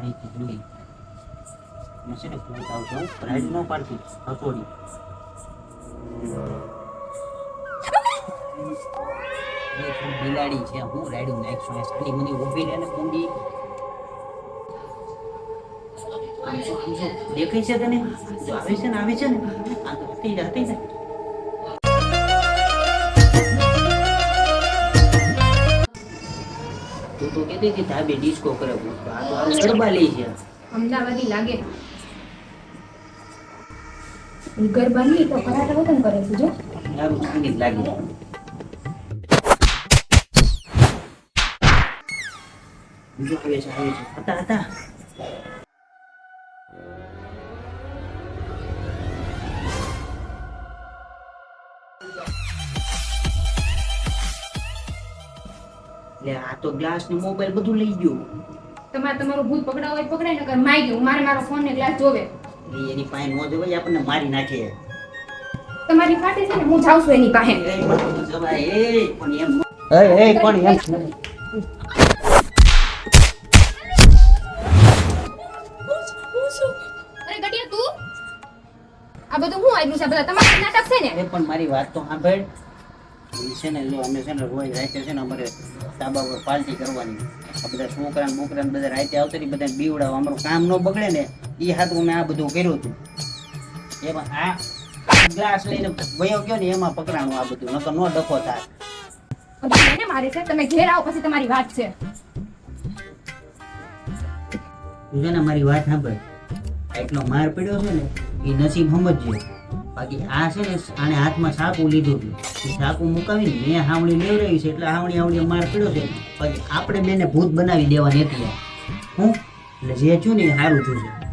અહીંથી જોઈ મેં છે ને ભૂત આવશે હું રાઈડ ન પાડતી હથોડી બિલાડી છે હું રાઈડ નાખશું ને સાડી મને ઊભી રહે ને કુંડી દેખાય છે તને જો આવે છે ને આ તો હતી જા તું તો કહેતી હતી ધાબે ડિસ્કો કરે આ તો આવું ગરબા લઈ છે અમદાવાદી લાગે ગરબા નહીં તો કરાટા વતન કરે છે જો સારું સંગીત લાગે બીજો આવે છે હતા લે આ તો ગ્લાસ ને મોબાઈલ બધું લઈ ગયો તમારે તમારું ભૂત પકડાવ હોય પકડાય નકર માઈ ગયું મારે મારો ફોન ને ગ્લાસ જોવે એની પાસે નો જવાય આપણને મારી નાખે તમારી ફાટે છે ને હું જાઉં છું એની પાસે અરે ગટિયા તું આ બધું હું આવ્યું છે બધા તમારું નાટક છે ને પણ મારી વાત તો સાંભળ છે ને જો અમે છે ને રોજ રાતે છે ને અમારે ધાબા પર પાર્ટી કરવાની આ બધા છોકરા બોકરા બધા રાતે આવતા બધા બીવડાવ અમારું કામ ન બગડે ને એ હાથું મેં આ બધું કર્યું હતું એમાં આ ગ્લાસ લઈને વયો ગયો ને એમાં પકડાણું આ બધું નકર નો ડખો થાય એને મારે છે તમે ઘેર આવો પછી તમારી વાત છે તું છે ને મારી વાત સાંભળ એટલો માર પડ્યો છે ને એ નસીબ સમજજો બાકી આ છે ને આને હાથમાં સાકું લીધું હતું એ સાકું મુકાવીને મેં હાવણી લેવડાવી છે એટલે હાવણી માર પડ્યો છે પછી આપણે બેને ભૂત બનાવી દેવાની હતી હું એટલે જે છું ને એ સારું છું છે